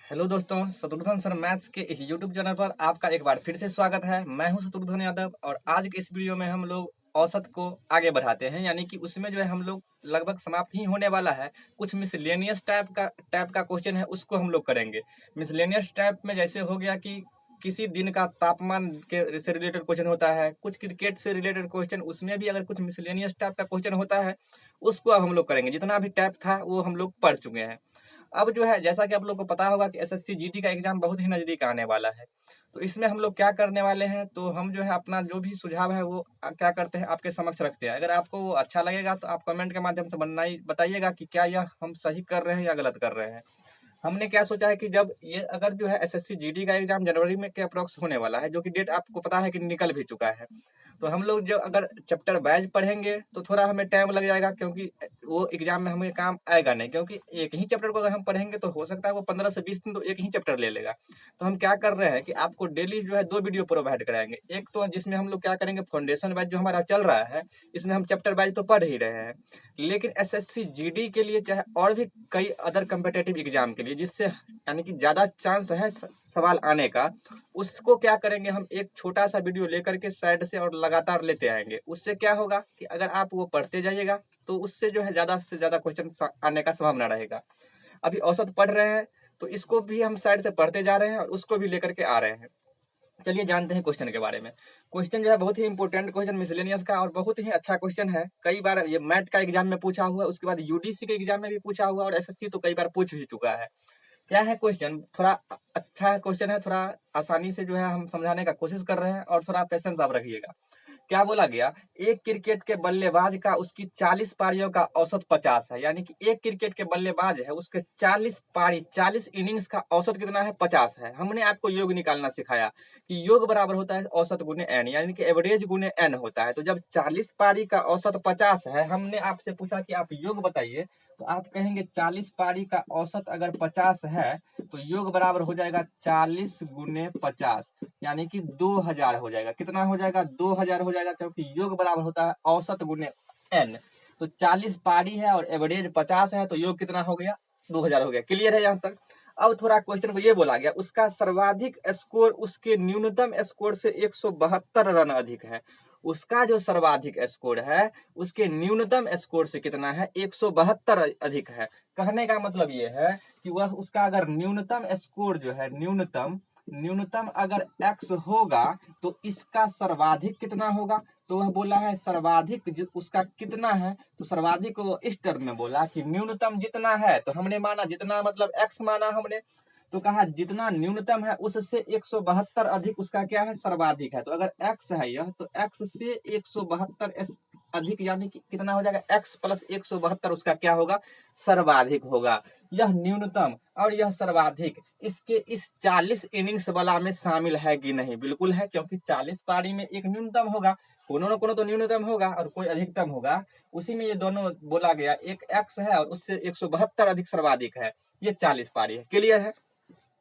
Hello दोस्तों, Shatrughan sir maths के इस यूट्यूब चैनल पर आपका एक बार फिर से स्वागत है। मैं हूं शत्रुघ्न यादव और आज के इस वीडियो में हम लोग औसत को आगे बढ़ाते हैं, यानी कि उसमें जो है हम लोग लगभग समाप्त ही होने वाला है। कुछ मिसलेनियस टाइप का क्वेश्चन है, उसको हम लोग करेंगे। मिसलेनियस टाइप में जैसे हो गया कि किसी दिन का तापमान के से रिलेटेड क्वेश्चन होता है, कुछ क्रिकेट से रिलेटेड क्वेश्चन, उसमें भी अगर कुछ मिसलेनियस टाइप का क्वेश्चन होता है उसको अब हम लोग करेंगे। जितना भी टाइप था वो हम लोग पढ़ चुके हैं। अब जो है जैसा कि आप लोग को पता होगा कि एसएससी जीडी का एग्जाम बहुत ही नजदीक आने वाला है। तो इसमें हम लोग क्या करने वाले हैं, तो हम जो है अपना जो भी सुझाव है वो क्या करते हैं आपके समक्ष रखते हैं। अगर आपको वो अच्छा लगेगा तो आप कमेंट के माध्यम से बताइएगा कि क्या यह हम सही कर रहे हैं या गलत कर रहे हैं। हमने क्या सोचा है कि जब ये अगर जो है एसएससी जीडी का एग्जाम जनवरी में के अप्रोक्स होने वाला है, जो कि डेट आपको पता है कि निकल भी चुका है, तो हम लोग जब अगर चैप्टर वाइज पढ़ेंगे तो थोड़ा हमें टाइम लग जाएगा, क्योंकि वो एग्जाम में हमें काम आएगा नहीं। क्योंकि एक ही चैप्टर को अगर हम पढ़ेंगे तो हो सकता है वो 15 से 20 दिन तो एक ही चैप्टर ले लेगा। तो हम क्या कर रहे हैं कि आपको डेली जो है 2 वीडियो प्रोवाइड कराएंगे। एक तो जिसमें हम लोग क्या करेंगे, फाउंडेशन वाइज जो हमारा चल रहा है इसमें हम चैप्टर वाइज तो पढ़ ही रहे हैं, लेकिन एसएससी जीडी के लिए चाहे और भी कई अदर कम्पिटेटिव एग्जाम के लिए जिससे यानी कि ज्यादा चांस है सवाल आने का, उसको क्या करेंगे, हम एक छोटा सा वीडियो लेकर के साइड से और लगातार लेते आएंगे। उससे क्या होगा कि अगर आप वो पढ़ते जाइएगा तो उससे जो है ज्यादा से ज्यादा क्वेश्चन आने का संभावना रहेगा। अभी औसत पढ़ रहे हैं तो इसको भी हम साइड से पढ़ते जा रहे हैं और उसको भी लेकर के आ रहे हैं। चलिए जानते हैं क्वेश्चन के बारे में। क्वेश्चन जो है बहुत ही इंपॉर्टेंट क्वेश्चन मिसलेनियस का और बहुत ही अच्छा क्वेश्चन है। कई बार ये मैट का एग्जाम में पूछा हुआ है, उसके बाद यूडीसी के एग्जाम में भी पूछा हुआ और एसएससी तो कई बार पूछ भी चुका है। क्या है क्वेश्चन, थोड़ा अच्छा क्वेश्चन है, थोड़ा आसानी से जो है हम समझाने का कोशिश कर रहे हैं और थोड़ा पेशेंस आप रखिएगा। क्या बोला गया, एक क्रिकेट के बल्लेबाज का उसकी 40 पारियों का औसत 50 है। यानी कि एक क्रिकेट के बल्लेबाज है, उसके 40 पारी 40 इनिंग्स का औसत कितना है, 50 है। हमने आपको योग निकालना सिखाया कि योग बराबर होता है औसत गुने एन, यानी कि एवरेज गुने एन होता है। तो जब 40 पारी का औसत 50 है, हमने आपसे पूछा कि आप योग बताइए, तो आप कहेंगे 40 पारी का औसत अगर 50 है तो योग बराबर हो जाएगा 40 गुने 50, यानी कि 2000 हो जाएगा। कितना हो जाएगा, 2000 हो जाएगा, क्योंकि योग बराबर होता है औसत गुने एन। तो 40 पारी है और एवरेज 50 है, तो योग कितना हो गया, 2000 हो गया। क्लियर है यहाँ तक। अब थोड़ा क्वेश्चन को ये बोला गया, उसका सर्वाधिक स्कोर उसके न्यूनतम स्कोर से 172 रन अधिक है। उसका जो सर्वाधिक स्कोर है उसके न्यूनतम स्कोर से कितना है, 172 अधिक है। कहने का मतलब ये है कि वह उसका अगर न्यूनतम स्कोर जो है, न्यूनतम अगर x होगा तो इसका सर्वाधिक कितना होगा। तो वह बोला है सर्वाधिक उसका कितना है, तो सर्वाधिक को इस टर्म में बोला कि न्यूनतम जितना है, तो हमने माना जितना मतलब x माना हमने। तो कहा जितना न्यूनतम है उससे 172 अधिक उसका क्या है, सर्वाधिक है। तो अगर x है यह, तो x से 172 अधिक, यानी कि कितना हो जाएगा, x प्लस 172 उसका क्या होगा, सर्वाधिक होगा। यह न्यूनतम और यह सर्वाधिक इसके इस 40 इनिंग्स वाला में शामिल है कि नहीं, बिल्कुल है, क्योंकि 40 पारी में एक न्यूनतम होगा, कोनो न कोनो तो न्यूनतम होगा और कोई अधिकतम होगा। उसी में ये दोनों बोला गया, एक x है और उससे 172 अधिक सर्वाधिक है। ये 40 पारी है। क्लियर है।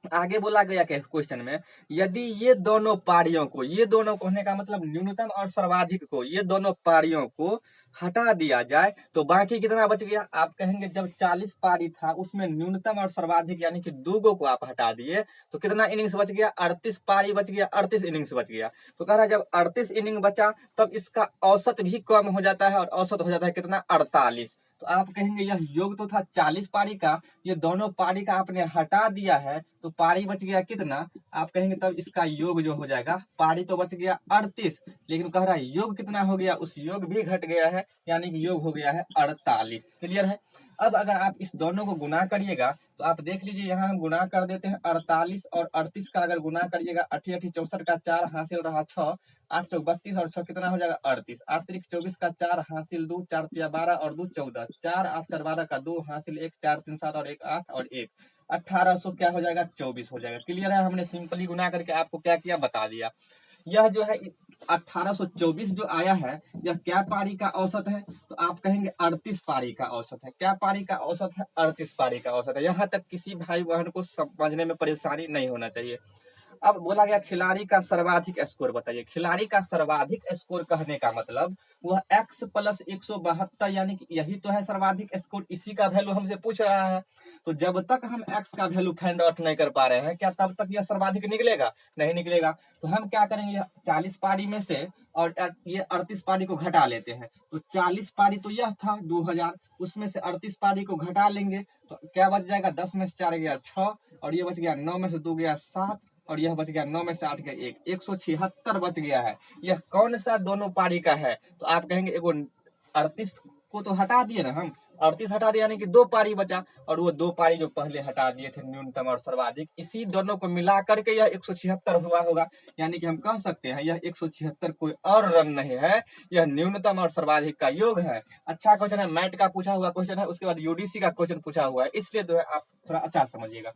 आगे बोला गया क्वेश्चन में, यदि ये दोनों पारियों को, ये दोनों कहने का मतलब न्यूनतम और सर्वाधिक को, ये दोनों पारियों को हटा दिया जाए तो बाकी कितना बच गया। आप कहेंगे जब 40 पारी था उसमें न्यूनतम और सर्वाधिक यानी कि दो को आप हटा दिए तो कितना इनिंग्स बच गया, 38 पारी बच गया, 38 इनिंग्स बच गया। तो कह रहा है जब 38 इनिंग बचा तब इसका औसत भी कम हो जाता है और औसत हो जाता है कितना, 48। तो आप कहेंगे यह योग तो था 40 पारी का, ये दोनों पारी का आपने हटा दिया है तो पारी बच गया कितना। आप कहेंगे तब इसका योग जो हो जाएगा, पारी तो बच गया 38, लेकिन कह रहा है योग कितना हो गया, उस योग भी घट गया है, यानी कि योग हो गया है 48। क्लियर है। अब अगर आप इस दोनों को गुना करिएगा तो आप देख लीजिए, यहाँ हम गुना कर देते हैं 48 और 38 का अगर गुना करिएगा, 88 88 64 का 4 हासिल रहा 6, 8 चौक 32 और 6 कितना हो जाएगा 38, 8 3 24 का 4 हासिल 2, 4 तिया 12 और 2 14, 4 8 4 12 का 2 हासिल 1, 4 3 7 और 1 8 और 1 1800 क्या हो जाएगा, 24 हो जाएगा। क्लियर है। हमने सिंपली गुना करके आपको क्या किया, बता दिया। यह जो है 1824 जो आया है, यह क्या पारी का औसत है, तो आप कहेंगे 38 पारी का औसत है। क्या पारी का औसत है, 38 पारी का औसत है। यहाँ तक किसी भाई बहन को समझने में परेशानी नहीं होना चाहिए। अब बोला गया खिलाड़ी का सर्वाधिक स्कोर बताइए। खिलाड़ी का सर्वाधिक स्कोर कहने का मतलब वह x प्लस 172, यानी कि यही तो है सर्वाधिक स्कोर, इसी का वैल्यू हमसे पूछ रहा है। तो जब तक हम x का वैल्यू फाइंड आउट नहीं कर पा रहे हैं, क्या तब तक यह सर्वाधिक निकलेगा? नहीं निकलेगा। तो हम क्या करेंगे, 40 पारी में से और ये 38 पारी को घटा लेते हैं। तो 40 पारी तो यह था 2000, उसमें से 38 पारी को घटा लेंगे तो क्या बच जाएगा, 10 में से 4 गया 6, और ये बच गया 9 में से 2 गया 7, और यह बच गया 9 में से 8 गया 1, 176 बच गया है। यह कौन सा दोनों पारी का है? तो आप कहेंगे एगो 38 को तो हटा दिए ना हम, 38 हटा दिया, यानी कि 2 पारी बचा, और वो 2 पारी जो पहले हटा दिए थे न्यूनतम और सर्वाधिक, इसी दोनों को मिला करके यह 176 हुआ होगा। यानी कि हम कह सकते हैं यह 176 कोई और रन नहीं है, यह न्यूनतम और सर्वाधिक का योग है। अच्छा क्वेश्चन है, मैट का पूछा हुआ क्वेश्चन है, उसके बाद यूडीसी का क्वेश्चन पूछा हुआ है, इसलिए जो है आप थोड़ा अच्छा समझिएगा।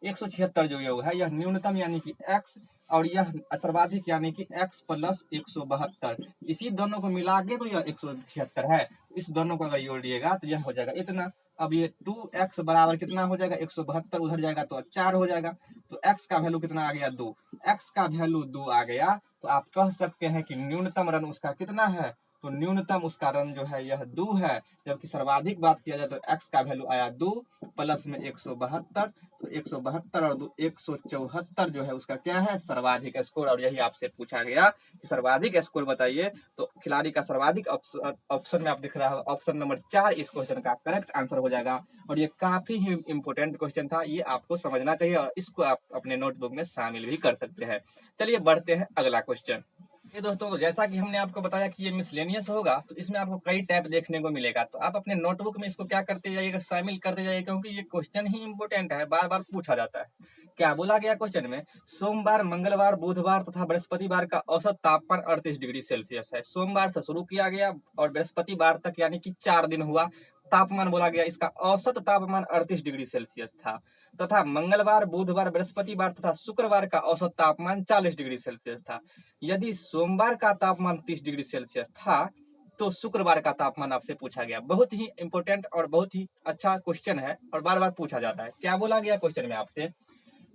176 जो योग है यह न्यूनतम यानी कि x, और यह सर्वाधिक यानी कि x प्लस 172, इसी दोनों को मिला के तो यह 176 है। इस दोनों को अगर जोड़िएगा तो यह हो जाएगा इतना। अब ये 2x बराबर कितना हो जाएगा, 172 उधर जाएगा तो 4 हो जाएगा। तो x का वैल्यू कितना आ गया, 2। x का वैल्यू 2 आ गया तो आप कह सकते हैं कि न्यूनतम रन उसका कितना है, तो न्यूनतम उसका रन जो है यह 2 है। जबकि सर्वाधिक बात किया जाए तो x का वैल्यू आया 2 प्लस में 172, तो 172 और 2 174 जो है उसका क्या है, सर्वाधिक स्कोर। और यही आपसे पूछा गया कि सर्वाधिक स्कोर बताइए। तो खिलाड़ी का सर्वाधिक ऑप्शन में आप दिख रहा है ऑप्शन नंबर 4 इस क्वेश्चन का करेक्ट आंसर हो जाएगा। और ये काफी ही इंपोर्टेंट क्वेश्चन था, ये आपको समझना चाहिए और इसको आप अपने नोटबुक में शामिल भी कर सकते हैं। चलिए बढ़ते हैं अगला क्वेश्चन। ये दोस्तों, तो जैसा कि हमने आपको बताया कि ये मिसलेनियस होगा, तो इसमें आपको कई टाइप देखने को मिलेगा। तो आप अपने नोटबुक में इसको क्या करते जाइएगा, शामिल करते जाइए, क्योंकि ये क्वेश्चन ही इंपोर्टेंट है, बार बार पूछा जाता है। क्या बोला गया क्वेश्चन में, सोमवार, मंगलवार, बुधवार तथा बृहस्पतिवार का औसत तापमान 38 डिग्री सेल्सियस है। सोमवार से शुरू किया गया और बृहस्पतिवार तक यानी कि 4 दिन हुआ। तापमान बोला गया इसका औसत तापमान 38 डिग्री सेल्सियस था, तथा मंगलवार, बुधवार, बृहस्पतिवार तथा शुक्रवार का औसत तापमान 40 डिग्री सेल्सियस था। यदि सोमवार का तापमान 30 डिग्री सेल्सियस था तो शुक्रवार का तापमान आपसे पूछा गया। बहुत ही इंपॉर्टेंट और बहुत ही अच्छा क्वेश्चन है और बार बार पूछा जाता है। क्या बोला गया क्वेश्चन में आपसे,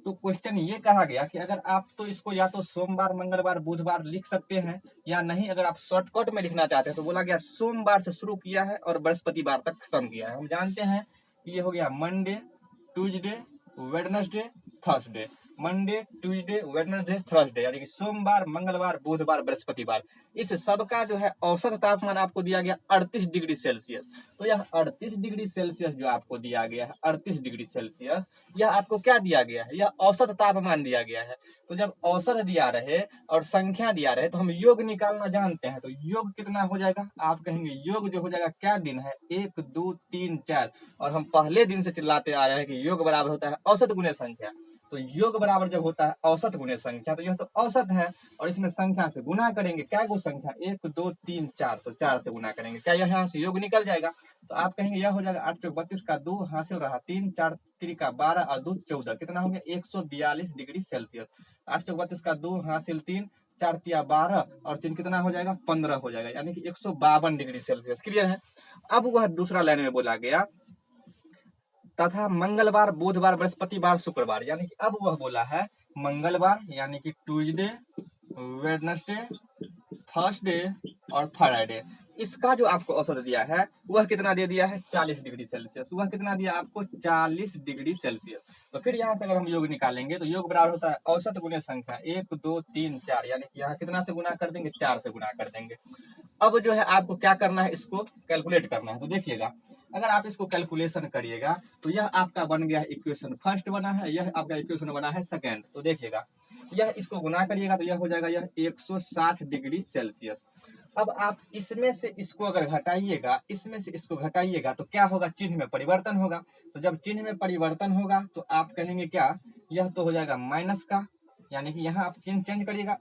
तो क्वेश्चन ये कहा गया कि अगर आप तो इसको या तो सोमवार, मंगलवार, बुधवार लिख सकते हैं, या नहीं अगर आप शॉर्टकट में लिखना चाहते हैं तो बोला गया सोमवार से शुरू किया है और बृहस्पतिवार तक खत्म किया है। हम जानते हैं कि ये हो गया Monday, Tuesday, Wednesday, Thursday. Monday, Tuesday, Wednesday, Thursday, यानी कि सोमवार, मंगलवार, बुधवार, बृहस्पतिवार। इस सबका जो है औसत तापमान आपको दिया गया 38 डिग्री सेल्सियस। तो यह 38 डिग्री सेल्सियस जो आपको दिया गया है, 38 डिग्री सेल्सियस, यह आपको क्या दिया गया है, यह औसत तापमान दिया गया है। तो जब औसत दिया रहे और संख्या दिया रहे तो हम योग निकालना जानते हैं। तो योग कितना हो जाएगा, आप कहेंगे योग जो हो जाएगा, क्या दिन है, 1 2 3 4, और हम पहले दिन से चिल्लाते आ रहे हैं कि योग बराबर होता है औसत गुणे संख्या। तो योग बराबर जब होता है औसत गुणे संख्या, तो यह तो औसत है, और इसमें संख्या से गुना करेंगे। क्या गो संख्या, 1 2 3 4, तो 4 से गुना करेंगे, क्या यहाँ से योग निकल जाएगा। तो आप कहेंगे यह हो जाएगा 8 चौक 32 का 2 हासिल रहा 3, 4 3 का 12 और 2 14, कितना हो गया 142 डिग्री सेल्सियस। 8 चौक 32 का 2 हासिल 3, 4 तिया 12 और 3 कितना हो जाएगा 15 हो जाएगा, यानी कि 152 डिग्री सेल्सियस। क्लियर है। अब वह दूसरा लाइन में बोला गया तथा मंगलवार, बुधवार, बृहस्पतिवार, शुक्रवार, यानी कि अब वह बोला है मंगलवार यानी कि ट्यूसडे, वेडनेसडे, थर्सडे और फ्राइडे, इसका जो आपको औसत दिया है वह कितना दे दिया है 40 डिग्री सेल्सियस। वह कितना दिया आपको 40 डिग्री सेल्सियस। तो फिर यहाँ से अगर हम योग निकालेंगे तो योग बराबर होता है औसत गुणे संख्या, 1 2 3 4, यानी कि यहाँ कितना से गुना कर देंगे, 4 से गुना कर देंगे। अब जो है आपको क्या करना है, इसको कैलकुलेट करना है। तो देखिएगा, अगर आप इसको कैलकुलेशन करिएगा तो यह आपका बन गया है इक्वेशन फर्स्ट बना है, यह आपका इक्वेशन बना है सेकंड। तो देखिएगा, यह इसको गुना करिएगा तो यह हो जाएगा यह 160 डिग्री सेल्सियस। अब आप इसमें से इसको अगर घटाइएगा, इसमें से इसको घटाइएगा तो क्या होगा, चिन्ह में परिवर्तन होगा। तो जब चिन्ह में परिवर्तन होगा तो आप कहेंगे क्या, यह तो हो जाएगा माइनस का, यानी कि यहाँ आप चिन्ह चेंज करिएगा।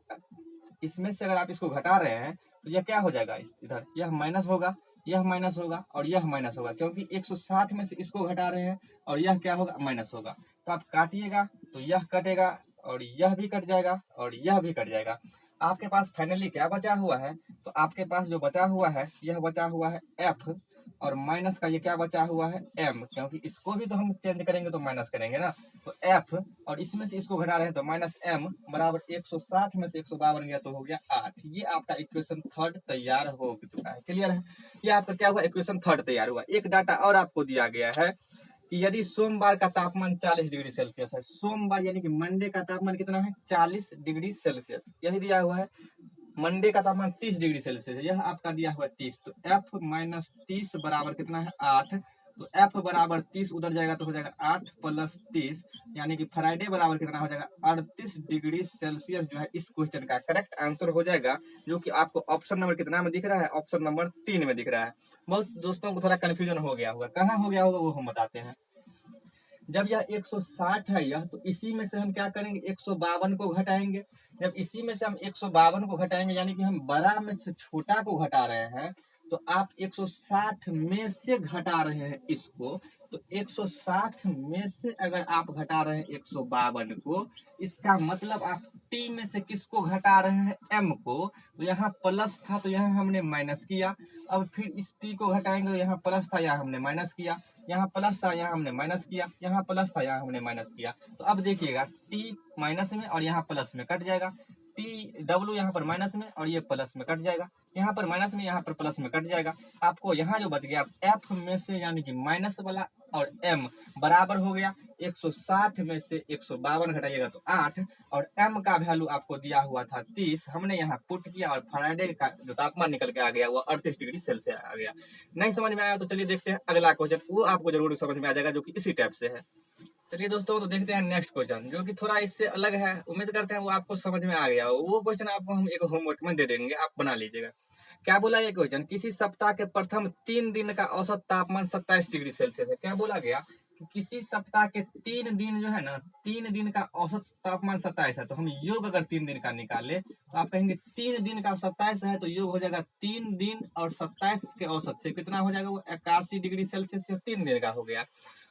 इसमें से अगर आप इसको घटा रहे हैं तो यह क्या हो जाएगा, इधर यह माइनस होगा, यह माइनस होगा और यह माइनस होगा, क्योंकि 160 में से इसको घटा रहे हैं और यह क्या होगा, माइनस होगा। तो आप काटिएगा तो यह कटेगा और यह भी कट जाएगा और यह भी कट जाएगा। आपके पास फाइनली क्या बचा हुआ है, तो आपके पास जो बचा हुआ है यह बचा हुआ है एफ और माइनस का ये क्या बचा हुआ है m, क्योंकि इसको भी तो हम चेंज करेंगे तो माइनस करेंगे ना, तो f और इसमें से इसको घटा रहे हैं तो माइनस m बराबर 160 में से 152 गया तो हो गया 8। ये आपका इक्वेशन थर्ड तैयार हो चुका है। क्लियर है? ये आपका क्या हुआ, इक्वेशन थर्ड तैयार हुआ। एक डाटा और आपको दिया गया है कि यदि सोमवार का तापमान 40 डिग्री सेल्सियस है, सोमवार यानी कि मंडे का तापमान कितना है 40 डिग्री सेल्सियस, यही दिया हुआ है। मंडे का तापमान 30 डिग्री सेल्सियस है, यह आपका दिया हुआ है 30, तो f माइनस 30 बराबर कितना है 8, तो f बराबर 30 उधर जाएगा तो हो जाएगा 8 प्लस 30, यानी कि फ्राइडे बराबर कितना हो जाएगा 38 डिग्री सेल्सियस जो है इस क्वेश्चन का करेक्ट आंसर हो जाएगा, जो कि आपको ऑप्शन नंबर कितना में दिख रहा है, ऑप्शन नंबर 3 में दिख रहा है। बहुत दोस्तों को थोड़ा कंफ्यूजन हो गया होगा, कहाँ हो गया होगा वो हम बताते हैं। जब यह 160 है यह, तो इसी में से हम क्या करेंगे 152 को घटाएंगे। जब इसी में से हम 152 को घटाएंगे यानी कि हम बड़ा में से छोटा को घटा रहे हैं, तो आप 160 में से घटा रहे हैं इसको, तो 160 में से अगर आप घटा रहे हैं 152 को, इसका मतलब आप टी में से किसको घटा रहे हैं m को, तो यहाँ प्लस था तो यहाँ हमने माइनस किया, अब फिर इस टी को घटाएंगे तो यहाँ प्लस था यहाँ हमने माइनस किया, यहाँ प्लस था यहाँ हमने माइनस किया, यहाँ प्लस था यहाँ हमने माइनस किया, तो अब देखिएगा टी माइनस में और यहाँ प्लस में कट जाएगा, टी डब्ल्यू यहाँ पर माइनस में और ये प्लस में कट जाएगा, यहाँ पर माइनस में यहाँ पर प्लस में कट जाएगा। आपको यहाँ जो बच गया एफ में से यानी कि माइनस वाला और m बराबर हो गया 160 में से 152 घटाइएगा तो 8, और m का वैल्यू आपको दिया हुआ था 30, हमने यहाँ पुट किया और फ्राइडे का जो तापमान निकल के आ गया वो 38 डिग्री सेल्सियस आ गया। नहीं समझ में आया तो चलिए देखते हैं अगला क्वेश्चन, वो आपको जरूर समझ में आ जाएगा जो कि इसी टाइप से है। चलिए दोस्तों तो देखते हैं नेक्स्ट क्वेश्चन जो कि थोड़ा इससे अलग है, उम्मीद करते हैं वो आपको समझ में आ गया हो। वो क्वेश्चन आपको हम एक होमवर्क में दे देंगे, आप बना लीजिएगा। क्या बोला ये क्वेश्चन, किसी सप्ताह के प्रथम 3 दिन का औसत तापमान 27 डिग्री सेल्सियस है। क्या बोला गया कि किसी सप्ताह के 3 दिन जो है ना, 3 दिन का औसत तापमान 27 है, तो हम योग अगर 3 दिन का निकाले तो आप कहेंगे 3 दिन का 27 है तो योग हो जाएगा 3 दिन और 27 के औसत से कितना हो जाएगा वो 81 डिग्री सेल्सियस 3 दिन का हो गया।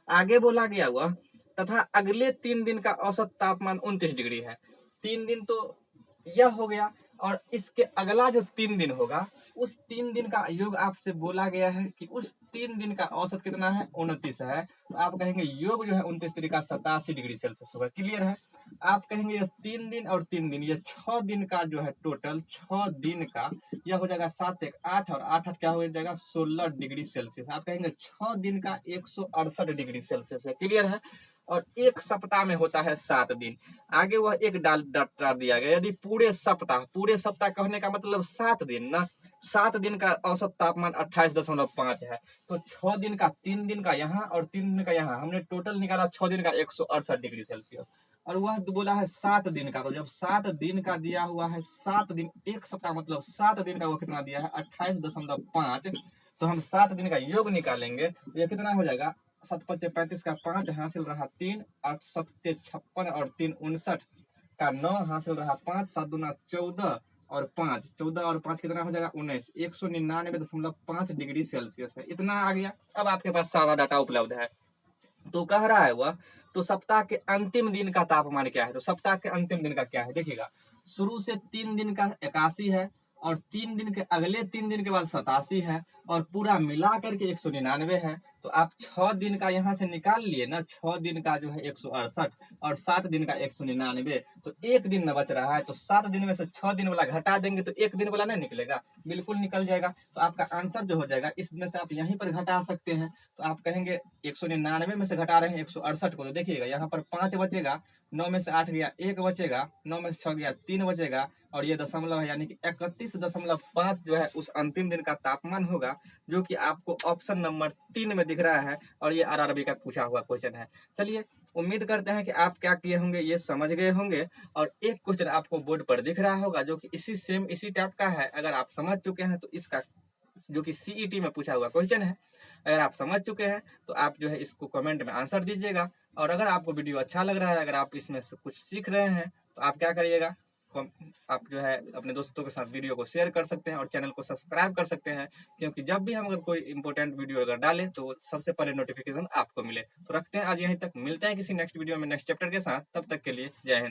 आगे बोला गया हुआ तथा अगले 3 दिन का औसत तापमान 29 डिग्री है। 3 दिन तो यह हो गया, और इसके अगला जो 3 दिन होगा उस 3 दिन का योग आपसे बोला गया है कि उस 3 दिन का औसत कितना है 29 है, तो आप कहेंगे योग जो है 29 तरीका 87 डिग्री सेल्सियस होगा। क्लियर है? आप कहेंगे ये 3 दिन और 3 दिन, ये 6 दिन का जो है टोटल 6 दिन का यह हो जाएगा 7 1 8 और 8 8 क्या हो जाएगा 16 डिग्री सेल्सियस। आप कहेंगे 6 दिन का 168 डिग्री सेल्सियस है। क्लियर है? और एक सप्ताह में होता है 7 दिन। आगे वह एक डाटा दिया गया, यदि पूरे सप्ताह कहने का मतलब 7 दिन ना, 7 दिन का औसत तापमान 28.5 है, तो 6 दिन का 3 दिन का यहाँ और 3 दिन का यहाँ, हमने टोटल निकाला 6 दिन का 168 डिग्री सेल्सियस, और वह बोला है 7 दिन का, तो जब 7 दिन का दिया हुआ है 7 दिन, एक सप्ताह मतलब 7 दिन का वो कितना दिया है 28.5, तो हम 7 दिन का योग निकालेंगे तो ये कितना हो जाएगा 7 5 35 का 5 हासिल रहा 3, 8 7 56 और 3 59 का 9 हासिल रहा 5, 7 दूना 14 और 5 14 और 5 कितना हो जाएगा 19, 199.5 डिग्री सेल्सियस है। इतना आ गया। अब आपके पास सारा डाटा उपलब्ध है। तो कह रहा है वह तो सप्ताह के अंतिम दिन का तापमान क्या है, तो सप्ताह के अंतिम दिन का क्या है देखिएगा, शुरू से 3 दिन का 81 है और 3 दिन के अगले 3 दिन के बाद 87 है और पूरा मिला करके 199 है, तो आप 6 दिन का यहाँ से निकाल लिए ना, 6 दिन का जो है 168 और 7 दिन का 199, तो एक दिन न बच रहा है, तो 7 दिन में से 6 दिन वाला घटा देंगे तो एक दिन वाला नहीं निकलेगा, बिल्कुल निकल जाएगा। तो आपका आंसर जो हो जाएगा इसमें से आप यहीं पर घटा सकते हैं, तो आप कहेंगे 199 में से घटा रहे हैं 168 को, तो देखिएगा यहाँ पर 5 बचेगा, 9 में से 8 गया 1 बचेगा, 9 में से 6 गया 3 बचेगा, और ये दशमलव है यानी कि 31.5 जो है उस अंतिम दिन का तापमान होगा, जो कि आपको ऑप्शन नंबर 3 में दिख रहा है, और ये आरआरबी का पूछा हुआ क्वेश्चन है। चलिए उम्मीद करते हैं कि आप क्या किए होंगे ये समझ गए होंगे, और एक क्वेश्चन आपको बोर्ड पर दिख रहा होगा जो कि इसी टाइप का है। अगर आप समझ चुके हैं तो इसका जो कि सीईटी में पूछा हुआ क्वेश्चन है, अगर आप समझ चुके हैं तो आप जो है इसको कमेंट में आंसर दीजिएगा, और अगर आपको वीडियो अच्छा लग रहा है, अगर आप इसमें से कुछ सीख रहे हैं तो आप क्या करिएगा, आप जो है अपने दोस्तों के साथ वीडियो को शेयर कर सकते हैं और चैनल को सब्सक्राइब कर सकते हैं, क्योंकि जब भी हम अगर कोई इंपॉर्टेंट वीडियो अगर डालें तो सबसे पहले नोटिफिकेशन आपको मिले। तो रखते हैं आज यहीं तक, मिलते हैं किसी नेक्स्ट वीडियो में नेक्स्ट चैप्टर के साथ, तब तक के लिए जय हिंद।